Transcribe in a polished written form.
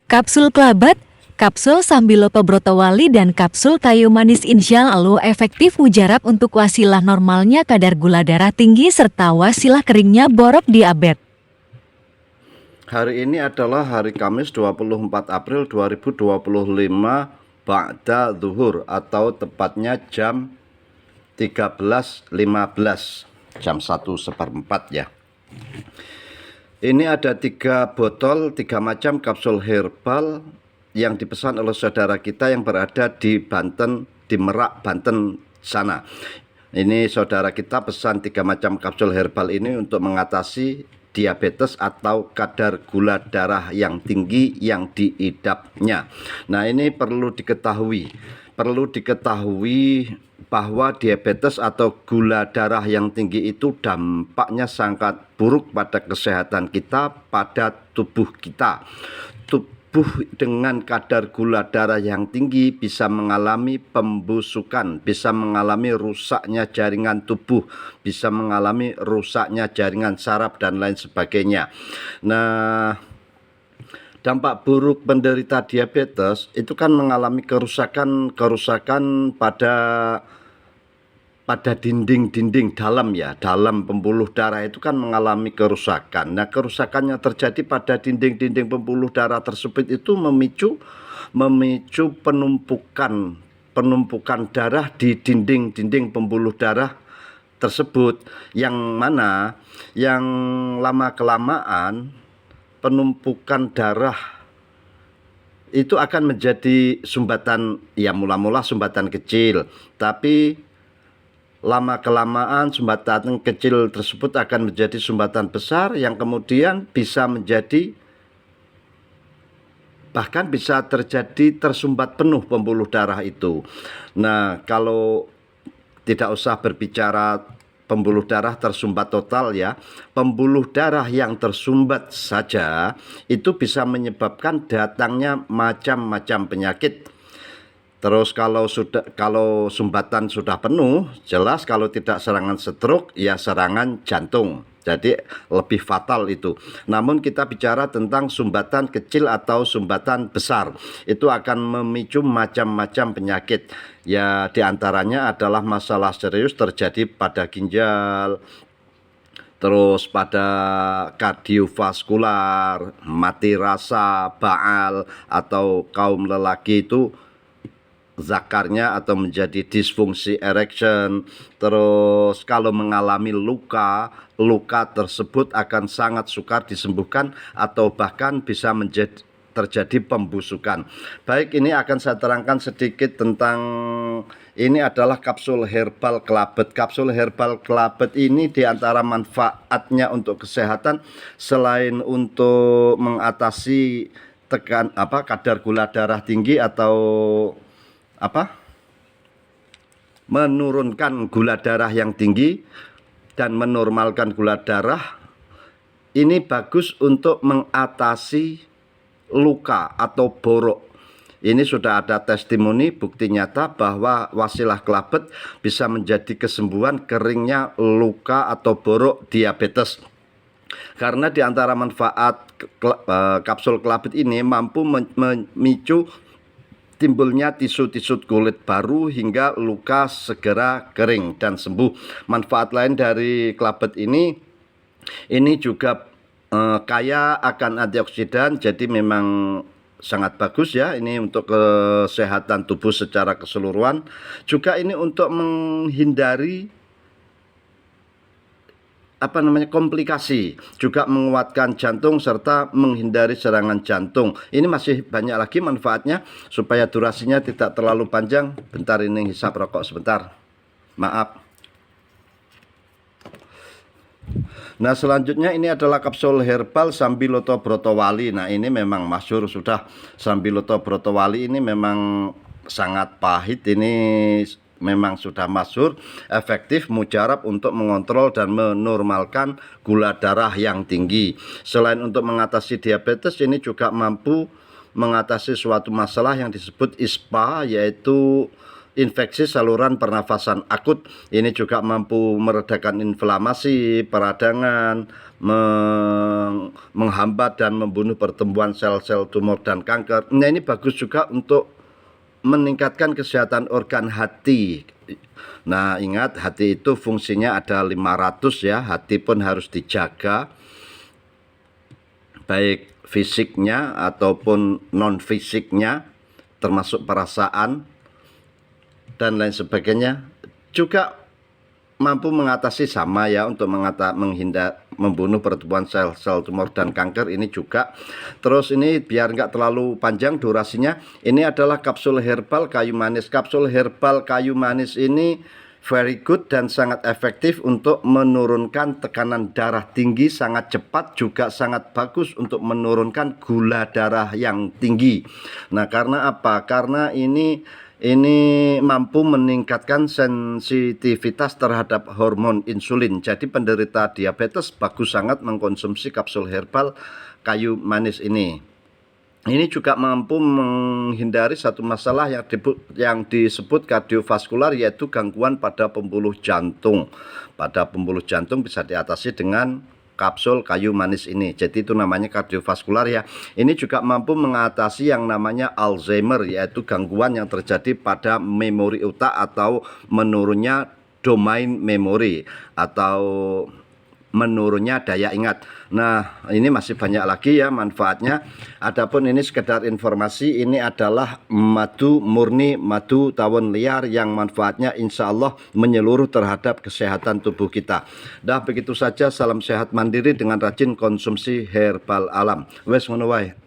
Kapsul kelabat, kapsul sambiloto brotowali dan kapsul kayu manis insya Allah efektif mujarab untuk wasilah normalnya kadar gula darah tinggi serta wasilah keringnya borok diabetes. Hari ini adalah hari Kamis 24 April 2025 Ba'da Zuhur atau tepatnya jam 13.15, jam 1:04 ya. Ini ada 3 botol, 3 macam kapsul herbal yang dipesan oleh saudara kita yang berada di Banten, di Merak, Banten sana. Ini saudara kita pesan 3 macam kapsul herbal ini untuk mengatasi diabetes atau kadar gula darah yang tinggi yang diidapnya. Nah, ini perlu diketahui bahwa diabetes atau gula darah yang tinggi itu dampaknya sangat buruk pada kesehatan kita, pada tubuh kita. Tubuh dengan kadar gula darah yang tinggi bisa mengalami pembusukan, bisa mengalami rusaknya jaringan tubuh, bisa mengalami rusaknya jaringan saraf dan lain sebagainya. Nah, dampak buruk penderita diabetes itu kan mengalami kerusakan pada dinding-dinding dalam ya, dalam pembuluh darah itu kan mengalami kerusakan. Nah, kerusakannya terjadi pada dinding-dinding pembuluh darah tersebut itu memicu penumpukan darah di dinding-dinding pembuluh darah tersebut, yang mana yang lama-kelamaan penumpukan darah itu akan menjadi sumbatan, ya mula-mula sumbatan kecil, tapi lama-kelamaan sumbatan kecil tersebut akan menjadi sumbatan besar yang kemudian bisa menjadi, bahkan bisa terjadi tersumbat penuh pembuluh darah itu. Nah, kalau tidak usah berbicara pembuluh darah tersumbat total ya, pembuluh darah yang tersumbat saja itu bisa menyebabkan datangnya macam-macam penyakit. Terus kalau sumbatan sudah penuh, jelas kalau tidak serangan stroke ya serangan jantung. Jadi lebih fatal itu. Namun kita bicara tentang sumbatan kecil atau sumbatan besar, itu akan memicu macam-macam penyakit. Ya, diantaranya adalah masalah serius terjadi pada ginjal, terus pada kardiovaskular, mati rasa, baal, atau kaum lelaki itu zakarnya atau menjadi disfungsi erection. Terus kalau mengalami luka tersebut akan sangat sukar disembuhkan atau bahkan bisa terjadi pembusukan. Baik, ini akan saya terangkan sedikit tentang, ini adalah kapsul herbal kelabet. Kapsul herbal kelabet ini diantara manfaatnya untuk kesehatan, selain untuk mengatasi kadar gula darah tinggi atau menurunkan gula darah yang tinggi dan menormalkan gula darah, ini bagus untuk mengatasi luka atau borok. Ini sudah ada testimoni, bukti nyata bahwa wasilah kelabet bisa menjadi kesembuhan keringnya luka atau borok diabetes. Karena di antara manfaat kapsul kelabet ini mampu memicu timbulnya tisu-tisu kulit baru hingga luka segera kering dan sembuh. Manfaat lain dari kelabet ini juga kaya akan antioksidan, jadi memang sangat bagus ya ini untuk kesehatan tubuh secara keseluruhan. Juga ini untuk menghindari komplikasi, juga menguatkan jantung serta menghindari serangan jantung. Ini masih banyak lagi manfaatnya, supaya durasinya tidak terlalu panjang. Bentar, ini hisap rokok sebentar, maaf. Nah, selanjutnya ini adalah kapsul herbal Sambiloto Brotowali. Nah, ini memang masyhur sudah. Sambiloto Brotowali ini memang sangat pahit, ini memang sudah masyhur, efektif, mujarab untuk mengontrol dan menormalkan gula darah yang tinggi. Selain untuk mengatasi diabetes, ini juga mampu mengatasi suatu masalah yang disebut ISPA, yaitu infeksi saluran pernafasan akut. Ini juga mampu meredakan inflamasi, peradangan, menghambat dan membunuh pertumbuhan sel-sel tumor dan kanker. Nah, ini bagus juga untuk meningkatkan kesehatan organ hati. Nah, ingat hati itu fungsinya ada 500 ya. Hati pun harus dijaga, baik fisiknya ataupun non fisiknya, termasuk perasaan dan lain sebagainya. Juga mampu mengatasi sama ya, untuk membunuh pertumbuhan sel-sel tumor dan kanker ini juga. Terus ini biar nggak terlalu panjang durasinya, ini adalah kapsul herbal kayu manis. Kapsul herbal kayu manis ini very good dan sangat efektif untuk menurunkan tekanan darah tinggi, sangat cepat, juga sangat bagus untuk menurunkan gula darah yang tinggi. Nah, karena apa? Karena ini mampu meningkatkan sensitivitas terhadap hormon insulin. Jadi penderita diabetes bagus sangat mengkonsumsi kapsul herbal kayu manis ini. Ini juga mampu menghindari satu masalah yang disebut kardiovaskular, yaitu gangguan pada pembuluh jantung. Pada pembuluh jantung bisa diatasi dengan kapsul kayu manis ini. Jadi itu namanya kardiovaskular ya. Ini juga mampu mengatasi yang namanya Alzheimer, yaitu gangguan yang terjadi pada memori otak atau menurunnya domain memori atau menurunnya daya ingat. Nah, ini masih banyak lagi ya manfaatnya. Adapun ini sekedar informasi, ini adalah madu murni, madu tawon liar yang manfaatnya insya Allah menyeluruh terhadap kesehatan tubuh kita. Dah begitu saja, salam sehat mandiri dengan rajin konsumsi herbal alam. Wes ngono wae.